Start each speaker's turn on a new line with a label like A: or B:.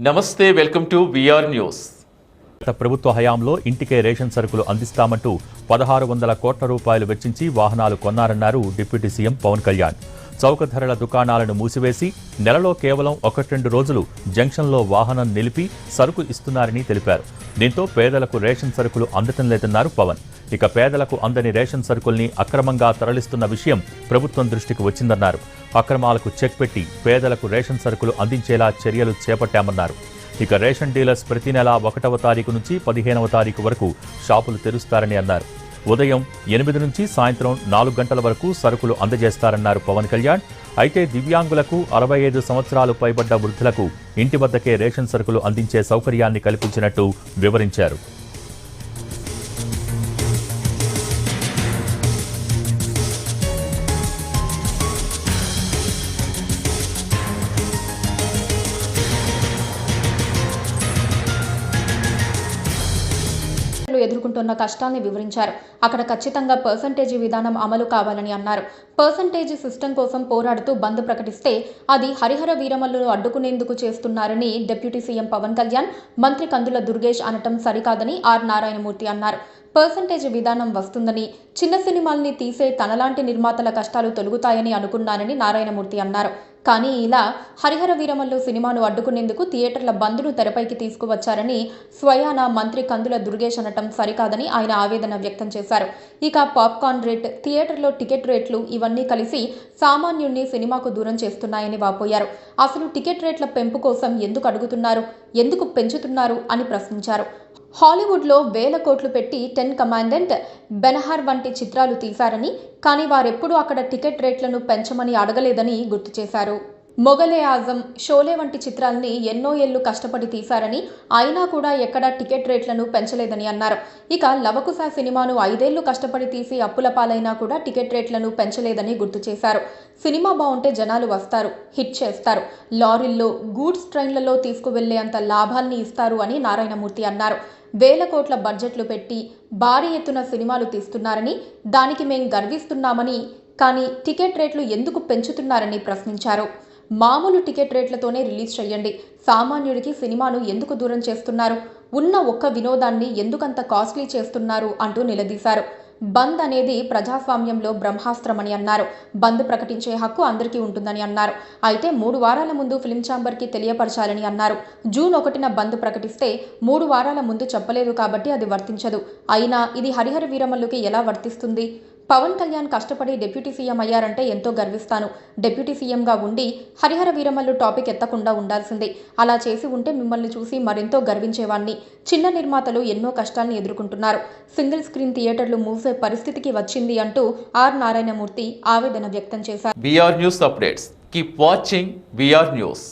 A: నమస్తే, welcome to VR news.
B: ప్రభుత్వ హయాంలో ఇంటికే రేషన్ సరుకులు అందిస్తామంటూ 1600 కోట్ల రూపాయలు వెచ్చించి వాహనాలు కొన్నారన్నారు డిప్యూటీ సీఎం పవన్ కళ్యాణ్. చౌక ధరల దుకాణాలను మూసివేసి నెలలో కేవలం 1-2 రోజులు జంక్షన్లో వాహనం నిలిపి సరుకు ఇస్తున్నారని తెలిపారు. దీంతో పేదలకు రేషన్ సరుకులు అందటం లేదన్నారు పవన్. ఇక పేదలకు అందని రేషన్ సరుకుల్ని అక్రమంగా తరలిస్తున్న విషయం ప్రభుత్వం దృష్టికి వచ్చిందన్నారు. అక్రమాలకు చెక్ పెట్టి పేదలకు రేషన్ సరుకులు అందించేలా చర్యలు చేపట్టామన్నారు. ఇక రేషన్ డీలర్స్ ప్రతి నెల 1వ తారీఖు నుంచి 15వ తారీఖు వరకు షాపులు తెరుస్తారని అన్నారు. ఉదయం 8 నుంచి సాయంత్రం 4 గంటల వరకు సరుకులు అందజేస్తారన్నారు పవన్ కళ్యాణ్. అయితే దివ్యాంగులకు 65 సంవత్సరాలు పైబడ్డ వృద్ధులకు ఇంటి వద్దకే రేషన్ సరుకులు అందించే సౌకర్యాన్ని కల్పించినట్టు వివరించారు.
C: ఎదుర్కొంటున్న కష్టాన్ని వివరించారు. అక్కడ ఖచ్చితంగా పర్సంటేజీ విధానం అమలు కావాలని అన్నారు. పర్సంటేజీ సిస్టమ్ కోసం పోరాడుతూ బంద్ ప్రకటిస్తే అది హరిహర వీరమల్లును అడ్డుకునేందుకు చేస్తున్నారని డిప్యూటీ సీఎం పవన్ కళ్యాణ్, మంత్రి కందుల దుర్గేష్ అనటం సరికాదని ఆర్ నారాయణమూర్తి అన్నారు. పర్సంటేజ్ విధానం వస్తుందని, చిన్న సినిమాల్ని తీసే తనలాంటి నిర్మాతల కష్టాలు తొలుగుతాయని అనుకున్నానని నారాయణమూర్తి అన్నారు. కానీ ఇలా హరిహర వీరమల్లు సినిమాను అడ్డుకునేందుకు థియేటర్ల బంద్ను తెరపైకి తీసుకువచ్చారని స్వయాన మంత్రి కందుల దుర్గేష్ అనటం సరికాదని ఆయన ఆవేదన వ్యక్తం చేశారు. ఇక పాప్కార్న్ రేట్, థియేటర్లో టికెట్ రేట్లు ఇవన్నీ కలిసి సామాన్యుణ్ణి సినిమాకు దూరం చేస్తున్నాయని వాపోయారు. అసలు టికెట్ రేట్ల పెంపు కోసం ఎందుకు అడుగుతున్నారు, ఎందుకు పెంచుతున్నారు అని ప్రశ్నించారు. హాలీవుడ్లో వేల కోట్లు పెట్టి 10 కమాండెంట్, బెనహర్ వంటి చిత్రాలు తీశారని, కానీ వారెప్పుడూ అక్కడ టికెట్ రేట్లను పెంచమని అడగలేదని గుర్తు చేశారు. మొగలే ఆజం, షోలే వంటి చిత్రాల్ని ఎన్నో ఏళ్లు కష్టపడి తీశారని, అయినా కూడా ఎక్కడా టికెట్ రేట్లను పెంచలేదని అన్నారు. ఇక లవకుశ సినిమాను 5 ఏళ్లు కష్టపడి తీసి అప్పుల పాలైనా కూడా టికెట్ రేట్లను పెంచలేదని గుర్తు చేశారు. సినిమా బాగుంటే జనాలు వస్తారు, హిట్ చేస్తారు, లారీల్లో, గూడ్స్ ట్రైన్లలో తీసుకువెళ్లేంత లాభాల్ని ఇస్తారు అని నారాయణమూర్తి అన్నారు. వేల కోట్ల బడ్జెట్లు పెట్టి భారీ ఎత్తున సినిమాలు తీస్తున్నారని, దానికి మేం గర్విస్తున్నామని, కానీ టికెట్ రేట్లు ఎందుకు పెంచుతున్నారని ప్రశ్నించారు. మామూలు టికెట్ రేట్లతోనే రిలీజ్ చేయండి, సామాన్యుడికి సినిమాను ఎందుకు దూరం చేస్తున్నారు, ఉన్న ఒక్క వినోదాన్ని ఎందుకంత కాస్ట్లీ చేస్తున్నారు అంటూ నిలదీశారు. బంద్ అనేది ప్రజాస్వామ్యంలో బ్రహ్మాస్త్రమని అన్నారు. బంద్ ప్రకటించే హక్కు అందరికీ ఉంటుందని అన్నారు. అయితే 3 వారాల ముందు ఫిల్మ్ ఛాంబర్కి తెలియపరచాలని అన్నారు. జూన్ 1న బంద్ ప్రకటిస్తే 3 వారాల ముందు చెప్పలేదు కాబట్టి అది వర్తించదు. అయినా ఇది హరిహర వీరమల్లుకి ఎలా వర్తిస్తుంది? పవన్ కళ్యాణ్ కష్టపడి డిప్యూటీ సీఎం అయ్యారంటే ఎంతో గర్విస్తాను. డిప్యూటీ సీఎంగా ఉండి హరిహర వీరమల్లు టాపిక్ ఎత్తకుండా ఉండాల్సిందే. అలా చేసి ఉంటే మిమ్మల్ని చూసి మరెంతో గర్వించేవాణ్ణి. చిన్న నిర్మాతలు ఎన్నో కష్టాల్ని ఎదుర్కొంటున్నారు. సింగిల్ స్క్రీన్ థియేటర్లు మూసే పరిస్థితికి వచ్చింది అంటూ ఆర్ నారాయణమూర్తి ఆవేదన వ్యక్తం చేశారు.
A: VR news updates. Keep watching VR news.